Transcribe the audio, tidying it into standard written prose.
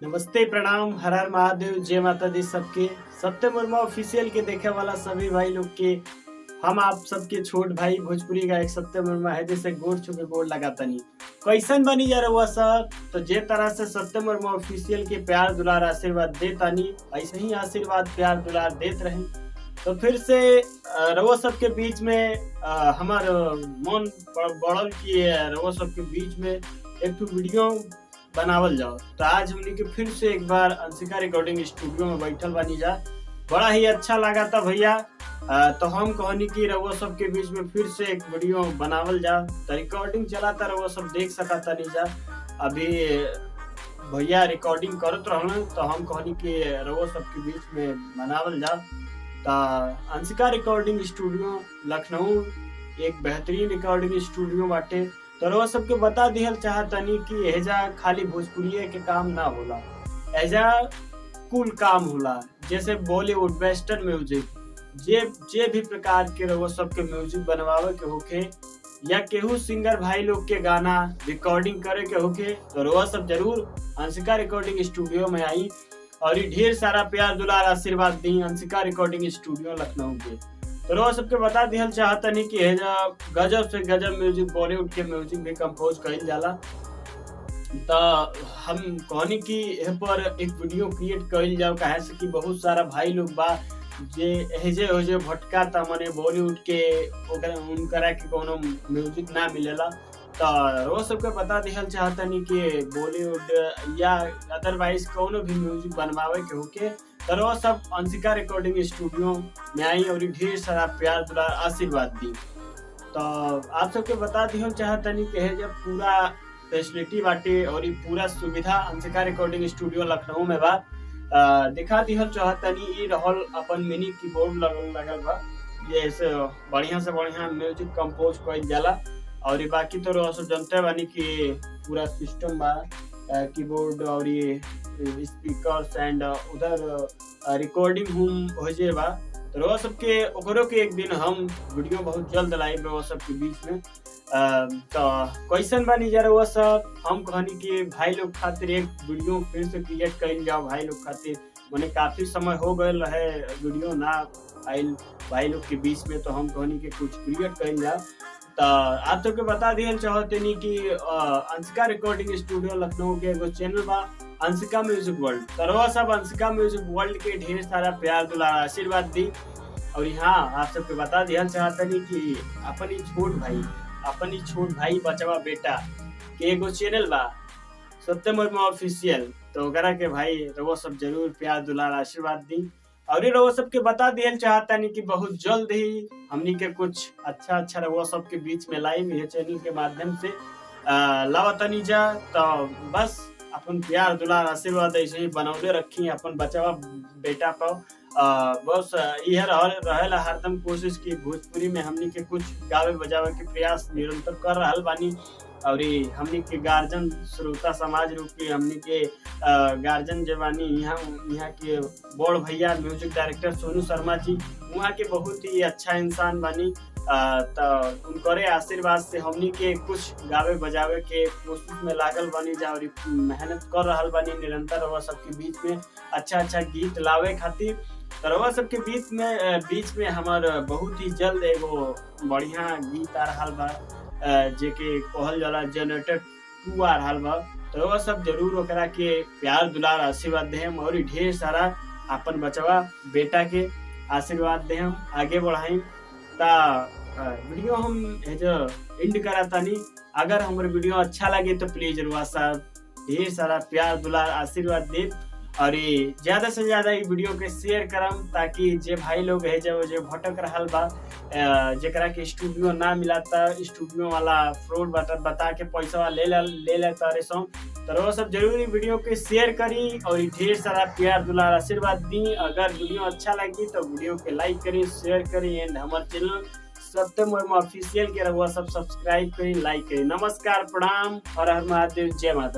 नमस्ते, प्रणाम, हर हर महादेव, जय माता दी सबके। सत्यम वर्मा ऑफिशियल के देखे वाला सभी भाई लोग के हम आप सबके छोट भाई भोजपुरी गायक सत्यम वर्मा है जैसे गोड़ छुके गोड़ लगाता नहीं कैसन बनी जा रहा सब। तो जे तरह से सत्यम वर्मा ऑफिशियल के प्यार दुलार आशीर्वाद देता नहीं, ऐसे ही आशीर्वाद प्यार दुलार देते रहे। तो फिर से रउआ सबके बीच में हमार मन बढ़ल की रउआ सबके बीच में एक ठो वीडियो बनावल जाओ। तो आज हमने के फिर से एक बार अंशिका रिकॉर्डिंग स्टूडियो में बैठल बानी जा, बड़ा ही अच्छा लगा था भैया। तो हम कहनी की रउआ सब के बीच में फिर से एक वीडियो बनावल जा। तो रिकॉर्डिंग चला था, रउआ सब देख सकता नहीं जा। अभी भैया रिकॉर्डिंग करत रहल तो हम कहनी की रउआ सब के बीच में बनावल जा। तो अंशिका रिकॉर्डिंग स्टूडियो लखनऊ एक बेहतरीन रिकॉर्डिंग स्टूडियो बाटे। तो रउआ सबके बता दिहल चाहतनी कि एजा खाली भोजपुरी के काम ना होला, एजा कुल काम होला। जैसे बॉलीवुड, वेस्टर्न म्यूजिक, जे भी प्रकार के रउआ सबके म्यूजिक बनवावे के होखे या केहू सिंगर भाई लोग के गाना रिकॉर्डिंग करे के होखे तो रउआ सब जरूर अंशिका रिकॉर्डिंग स्टूडियो में आई और ये ढेर सारा प्यार दुलार आशीर्वाद दी अंशिका रिकॉर्डिंग स्टूडियो लखनऊ के। तो रोज सबके बता दिहल चाहता नहीं कि हेजा गजब से गजब म्यूजिक, बॉलीवुड के म्यूजिक भी कंपोज कइल जाला। तो हम कहनी कि एह पर एक वीडियो क्रिएट कइल जाओ, काहे से कि बहुत सारा भाई लोग बा जे हेजे होजे भटका ता मने बॉलीवुड के उनकरा के कोनो म्यूजिक ना मिलेला। तो रोज सबके बता दिहल चाहता नहीं कि बॉलीवुड या अदरवाइज कोनो भी म्यूजिक बनवावे के होके तो सब अंशिका रिकॉर्डिंग स्टूडियो में आई और ढेर सारा प्यार दुलार आशीर्वाद दी। तो आप सबके बता दिहल चाहतनी कि जब पूरा फैसिलिटी बाटे और ये पूरा सुविधा अंशिका रिकॉर्डिंग स्टूडियो लखनऊ में बा। दिखा दिहल चाहतनी ई रहल अपन मिनी कीबोर्ड लगल बा, ये से बढ़िया म्यूजिक कंपोज कइल जाला। और ये बाकी तो सब जानते बानी कि पूरा सिस्टम बा, कीबोर्ड और ये स्पीकर्स एंड उधर रिकॉर्डिंग रूम हो जे बा। तो रउआ सबके ओकरो के एक दिन हम वीडियो बहुत जल्द लाइव रउआ सबके बीच में। तो क्वेश्चन बानी जा रउआ सब, हम कहनी कि भाई लोग खातिर एक वीडियो फिर से क्रिएट कइल जाओ भाई लोग खातिर, माने काफी समय हो गए रहे वीडियो ना आइल भाई लोग के बीच में। तो हम कहनी कि कुछ क्रिएट कइल जाओ। तो आप सबके बता दिहल चाहतनी कि अंशिका रिकॉर्डिंग स्टूडियो लखनऊ के एगो चैनल बा अंशिका म्यूजिक वर्ल्ड। तो सब अंशिका म्यूजिक वर्ल्ड के ढेर सारा प्यार दुलार आशीर्वाद दी। और यहाँ आप सबके बता दिहल चाहतनी कि अपन ही छोट भाई बचवा बेटा के एगो चैनल बा सत्यम वर्मा ऑफिशियल। तो ओकरा के भाई रउआ सब जरूर प्यार दुलार आशीर्वाद दी। और ये रउआ सबके बता दिहल चाहतनी कि बहुत जल्द ही हमनी के कुछ अच्छा रउआ सबके बीच में लाइव ये चैनल के माध्यम से लावतनी जा। तो बस अपन प्यार दुलार आशीर्वाद ऐसे ही बनौले रखी अपन बचवा बेटा पर। बस यह रहेला हरदम कोशिश की भोजपुरी में हमनी के कुछ गावे बजावे के प्रयास निरंतर कर रहल बानी। और हमनी के गार्जियन श्रोता समाज रूप के हमनी के गार्जियन जवानी यहाँ के बड़ भैया म्यूजिक डायरेक्टर सोनू शर्मा जी वहाँ के बहुत ही अच्छा इंसान बानी। तो उनकरे आशीर्वाद से हमनी के कुछ गावे बजावे के कोशिश में लागल बानी जा और मेहनत कर रहल बानी निरंतर रउआ सबके बीच में अच्छा गीत लावे खातिर। तो रउआ सबके बीच में हमार बहुत ही जल्द एगो बढ़िया गीत आ रहल बा जेके कहल जाला जनरेटर 2 आ रहल बा। तो रउआ सब जरूर ओकरा के प्यार दुलार आशीर्वाद देहम और ढेर सारा अपन बचवा बेटा के आशीर्वाद देहम, आगे बढ़ाई। ता वीडियो हम एंड करातानी। अगर हमारे वीडियो अच्छा लगे तो प्लीज रउआ सब ढेर सारा प्यार दुलार आशीर्वाद दे और ज्यादा से ज्यादा ये वीडियो के शेयर करम ताकि जे भाई लोग है जो भटक रहल बा जेकरा के स्टूडियो ना मिलाता, स्टूडियो वाला फ्रॉड बता के पैसा ले लेता रे सो। तो सब जरूरी वीडियो के शेयर करी और ढेर सारा प्यार दुलार आशीर्वाद दी। अगर वीडियो अच्छा लगी तो वीडियो के लाइक करी, शेयर करी एंड हमारे चैनल सत्यम वर्मा ऑफिशियल के रउआ सब सब्सक्राइब करी, लाइक करी। नमस्कार, प्रणाम, हर हर महादेव, जय माता दी।